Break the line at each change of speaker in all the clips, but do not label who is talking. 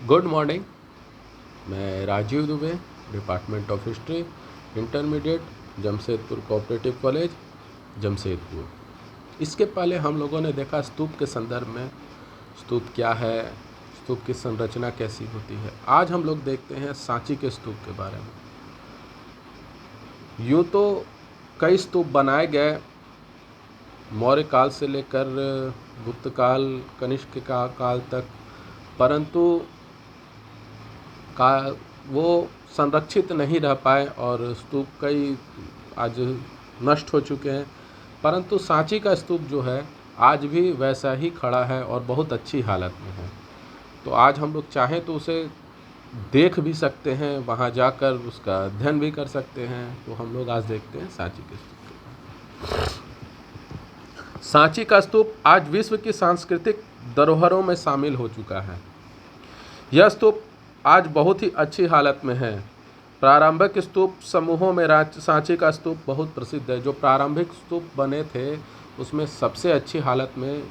Good morning. मैं Rajeev Dubey, department of history, intermediate, Jamshedpur cooperative college, Jamshedpur. इसके पहले हम लोगों ने देखा स्तूप के संदर्भ में स्तूप क्या है, स्तूप की संरचना कैसी होती है। आज हम लोग देखते हैं सांची के स्तूप के बारे में। यूँ तो कई स्तूप बनाए गए मौर्य काल से लेकर गुप्त काल, कनिष्क का काल तक, परंतु का वो संरक्षित नहीं रह पाए और स्तूप कई आज नष्ट हो चुके हैं। परंतु सांची का स्तूप जो है आज भी वैसा ही खड़ा है और बहुत अच्छी हालत में है। तो आज हम लोग चाहें तो उसे देख भी सकते हैं, वहाँ जाकर उसका अध्ययन भी कर सकते हैं। तो हम लोग आज देखते हैं सांची के स्तूप के। सांची का स्तूप आज विश्व की सांस्कृतिक धरोहरों में शामिल हो चुका है। यह स्तूप आज बहुत ही अच्छी हालत में है। प्रारंभिक स्तूप समूहों में सांची का स्तूप बहुत प्रसिद्ध है। जो प्रारंभिक स्तूप बने थे उसमें सबसे अच्छी हालत में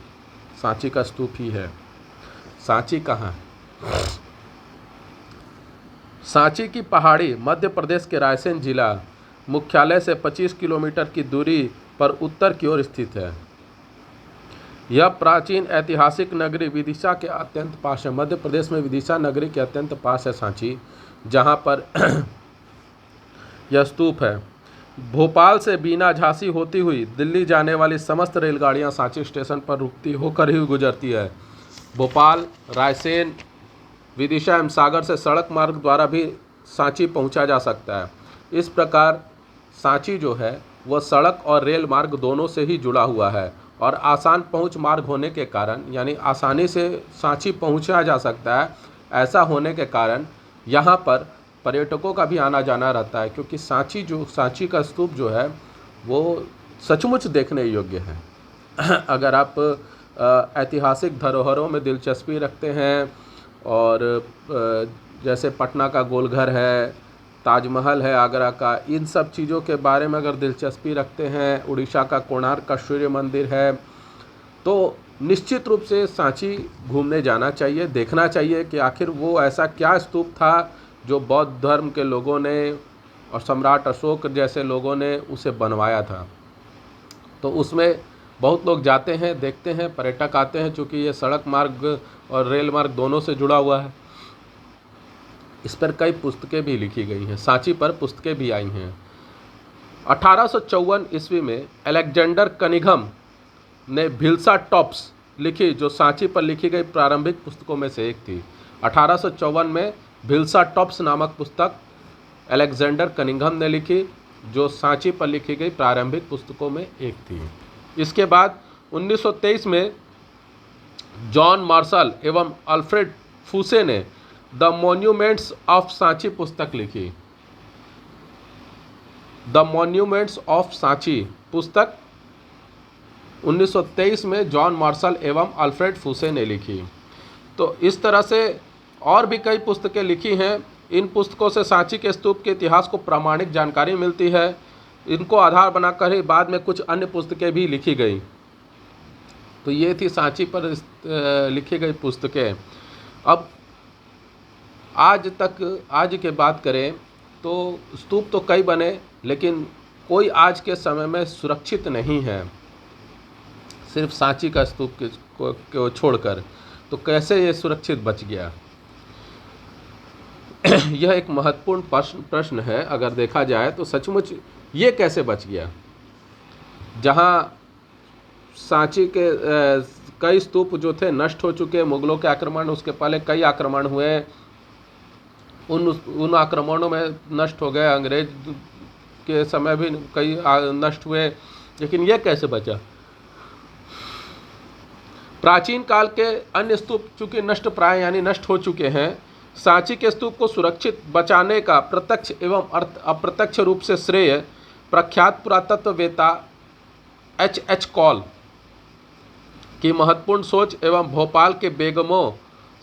सांची का स्तूप ही है। सांची कहाँ है? सांची की पहाड़ी मध्य प्रदेश के रायसेन जिला मुख्यालय से 25 किलोमीटर की दूरी पर उत्तर की ओर स्थित है। यह प्राचीन ऐतिहासिक नगरी विदिशा के अत्यंत पास है। मध्य प्रदेश में विदिशा नगरी के अत्यंत पास है सांची, जहाँ पर यह स्तूप है। भोपाल से बीना झांसी होती हुई दिल्ली जाने वाली समस्त रेलगाड़ियाँ सांची स्टेशन पर रुकती होकर ही गुजरती है। भोपाल, रायसेन, विदिशा एवं सागर से सड़क मार्ग द्वारा भी सांची पहुँचा जा सकता है। इस प्रकार सांची जो है वह सड़क और रेल मार्ग दोनों से ही जुड़ा हुआ है और आसान पहुंच मार्ग होने के कारण, यानी आसानी से सांची पहुंचा जा सकता है। ऐसा होने के कारण यहाँ पर पर्यटकों का भी आना जाना रहता है, क्योंकि सांची का स्तूप जो है वो सचमुच देखने योग्य है। अगर आप ऐतिहासिक धरोहरों में दिलचस्पी रखते हैं और जैसे पटना का गोलघर है, ताजमहल है आगरा का, इन सब चीज़ों के बारे में अगर दिलचस्पी रखते हैं, उड़ीसा का कोणार्क का सूर्य मंदिर है, तो निश्चित रूप से सांची घूमने जाना चाहिए, देखना चाहिए कि आखिर वो ऐसा क्या स्तूप था जो बौद्ध धर्म के लोगों ने और सम्राट अशोक जैसे लोगों ने उसे बनवाया था। तो उसमें बहुत लोग जाते हैं, देखते हैं, पर्यटक आते हैं, चूँकि ये सड़क मार्ग और रेल मार्ग दोनों से जुड़ा हुआ है। इस पर कई पुस्तकें भी लिखी गई हैं, सांची पर पुस्तकें भी आई हैं। 1854 ईस्वी में अलेक्जेंडर कनिंघम ने भिल्सा टॉप्स लिखी, जो सांची पर लिखी गई प्रारंभिक पुस्तकों में से एक थी। 1854 में भिल्सा टॉप्स नामक पुस्तक अलेक्जेंडर कनिंघम ने लिखी, जो सांची पर लिखी गई प्रारंभिक पुस्तकों में एक थी। इसके बाद 1923 में जॉन मार्शल एवं अल्फ्रेड फूसे ने द मॉन्यूमेंट्स ऑफ सांची पुस्तक लिखी। द मॉन्यूमेंट्स ऑफ सांची पुस्तक 1923 में जॉन मार्शल एवं अल्फ्रेड फूसे ने लिखी। तो इस तरह से और भी कई पुस्तकें लिखी हैं। इन पुस्तकों से सांची के स्तूप के इतिहास को प्रामाणिक जानकारी मिलती है। इनको आधार बनाकर ही बाद में कुछ अन्य पुस्तकें भी लिखी गई। तो ये थी सांची पर लिखी गई पुस्तकें। अब आज के बात करें तो स्तूप तो कई बने, लेकिन कोई आज के समय में सुरक्षित नहीं है, सिर्फ सांची का स्तूप को छोड़कर। तो कैसे ये सुरक्षित बच गया? यह एक महत्वपूर्ण प्रश्न है। अगर देखा जाए तो सचमुच ये कैसे बच गया? जहाँ सांची के कई स्तूप जो थे नष्ट हो चुके, मुगलों के आक्रमण, उसके पहले कई आक्रमण हुए, उन आक्रमणों में नष्ट हो गए। अंग्रेज के समय भी कई नष्ट हुए, लेकिन यह कैसे बचा? प्राचीन काल के अन्य स्तूप चूँकि नष्ट प्राय यानी नष्ट हो चुके हैं, सांची के स्तूप को सुरक्षित बचाने का प्रत्यक्ष एवं अप्रत्यक्ष रूप से श्रेय प्रख्यात पुरातत्ववेत्ता H.H. कॉल की महत्वपूर्ण सोच एवं भोपाल के बेगमों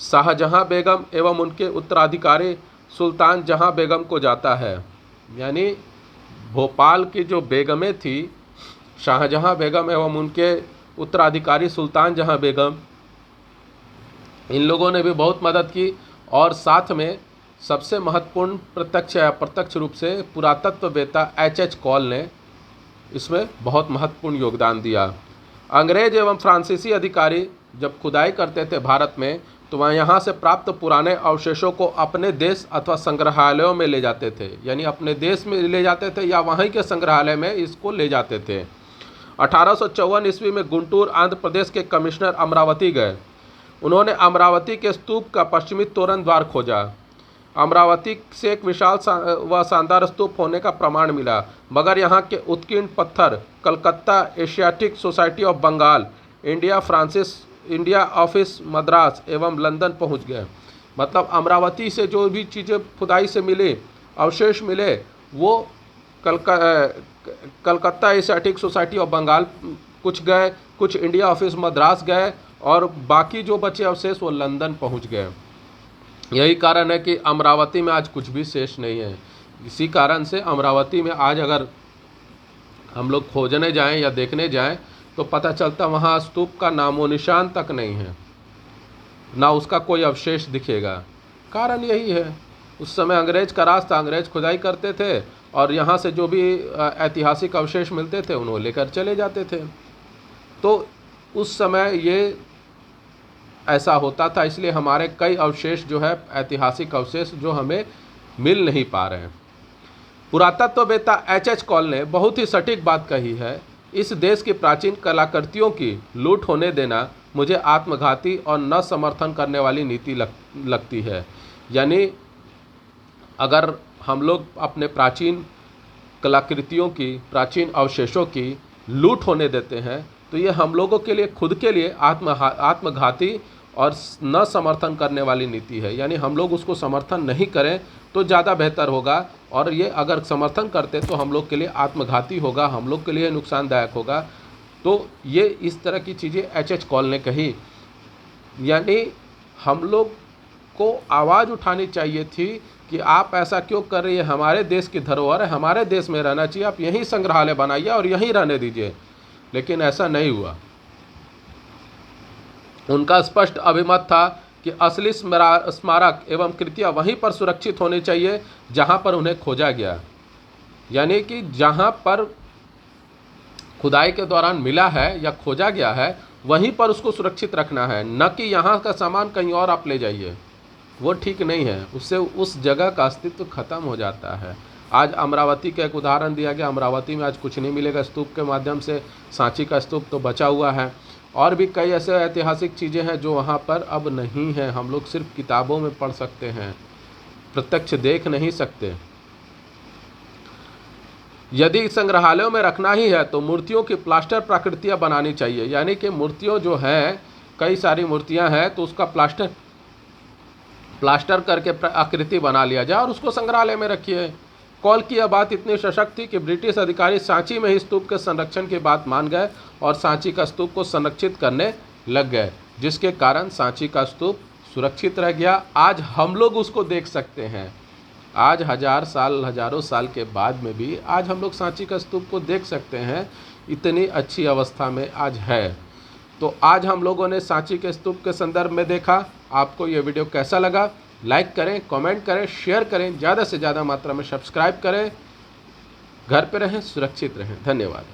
शाहजहां बेगम एवं उनके उत्तराधिकारी सुल्तान जहां बेगम को जाता है। यानी भोपाल की जो बेगमें थी, शाहजहां बेगम एवं उनके उत्तराधिकारी सुल्तान जहां बेगम, इन लोगों ने भी बहुत मदद की और साथ में सबसे महत्वपूर्ण प्रत्यक्ष या अप्रत्यक्ष रूप से पुरातत्ववेत्ता एच कॉल ने इसमें बहुत महत्वपूर्ण योगदान दिया। अंग्रेज एवं फ्रांसीसी अधिकारी जब खुदाई करते थे भारत में, तो वह यहाँ से प्राप्त पुराने अवशेषों को अपने देश अथवा संग्रहालयों में ले जाते थे, यानी अपने देश में ले जाते थे या वहीं के संग्रहालय में इसको ले जाते थे। 1854 ईस्वी में गुंटूर आंध्र प्रदेश के कमिश्नर अमरावती गए। उन्होंने अमरावती के स्तूप का पश्चिमी तोरण द्वार खोजा। अमरावती से एक विशाल व शानदार स्तूप होने का प्रमाण मिला, मगर यहाँ के उत्कीर्ण पत्थर Calcutta Asiatic Society of Bengal, India office Madras एवं लंदन पहुँच गए। मतलब अमरावती से जो भी चीज़ें खुदाई से मिले, अवशेष मिले, वो Calcutta Asiatic Society of Bengal कुछ गए, कुछ इंडिया ऑफिस मद्रास गए और बाकी जो बचे अवशेष वो लंदन पहुंच गए। यही कारण है कि अमरावती में आज कुछ भी शेष नहीं है। इसी कारण से अमरावती में आज अगर हम लोग खोजने जाएं या देखने जाएं तो पता चलता वहाँ स्तूप का नामो निशान तक नहीं है, ना उसका कोई अवशेष दिखेगा। कारण यही है, उस समय अंग्रेज का राज था, अंग्रेज खुदाई करते थे और यहाँ से जो भी ऐतिहासिक अवशेष मिलते थे उन्हें लेकर चले जाते थे। तो उस समय ये ऐसा होता था, इसलिए हमारे कई अवशेष जो है ऐतिहासिक अवशेष जो हमें मिल नहीं पा रहे हैं। पुरातत्ववेत्ता एच कॉल ने बहुत ही सटीक बात कही है, इस देश की प्राचीन कलाकृतियों की लूट होने देना मुझे आत्मघाती और न समर्थन करने वाली नीति लगती है। यानी अगर हम लोग अपने प्राचीन कलाकृतियों की, प्राचीन अवशेषों की लूट होने देते हैं तो ये हम लोगों के लिए, खुद के लिए आत्मघाती और न समर्थन करने वाली नीति है। यानी हम लोग उसको समर्थन नहीं करें तो ज़्यादा बेहतर होगा, और ये अगर समर्थन करते तो हम लोग के लिए आत्मघाती होगा, हम लोग के लिए नुकसानदायक होगा। तो ये इस तरह की चीज़ें एच कॉल ने कही। यानी हम लोग को आवाज़ उठानी चाहिए थी कि आप ऐसा क्यों कर रही है, हमारे देश की धरोहर है, हमारे देश में रहना चाहिए, आप यहीं संग्रहालय बनाइए और यहीं रहने दीजिए। लेकिन ऐसा नहीं हुआ। उनका स्पष्ट अभिमत था कि असली स्मारक एवं कृतियाँ वहीं पर सुरक्षित होनी चाहिए जहां पर उन्हें खोजा गया। यानी कि जहां पर खुदाई के दौरान मिला है या खोजा गया है वहीं पर उसको सुरक्षित रखना है, न कि यहाँ का सामान कहीं और आप ले जाइए। वो ठीक नहीं है, उससे उस जगह का अस्तित्व खत्म हो जाता है। आज अमरावती का एक उदाहरण दिया गया, अमरावती में आज कुछ नहीं मिलेगा स्तूप के माध्यम से, सांची का स्तूप तो बचा हुआ है, और भी कई ऐसे ऐतिहासिक चीज़ें हैं जो वहाँ पर अब नहीं हैं। हम लोग सिर्फ किताबों में पढ़ सकते हैं, प्रत्यक्ष देख नहीं सकते। यदि संग्रहालयों में रखना ही है तो मूर्तियों की प्लास्टर प्राकृतियाँ बनानी चाहिए। यानी कि मूर्तियों जो हैं, कई सारी मूर्तियाँ हैं, तो उसका प्लास्टर करके आकृति बना लिया जाए और उसको संग्रहालय में रखिए। कॉल की यह बात इतनी सशक्त थी कि ब्रिटिश अधिकारी सांची में ही स्तूप के संरक्षण की बात मान गए और सांची का स्तूप को संरक्षित करने लग गए, जिसके कारण सांची का स्तूप सुरक्षित रह गया। आज हम लोग उसको देख सकते हैं। आज हजारों साल के बाद में भी आज हम लोग सांची का स्तूप को देख सकते हैं, इतनी अच्छी अवस्था में आज है। तो आज हम लोगों ने सांची के स्तूप के संदर्भ में देखा। आपको ये वीडियो कैसा लगा? लाइक करें, कमेंट करें, शेयर करें, ज़्यादा से ज़्यादा मात्रा में सब्सक्राइब करें। घर पे रहें, सुरक्षित रहें। धन्यवाद।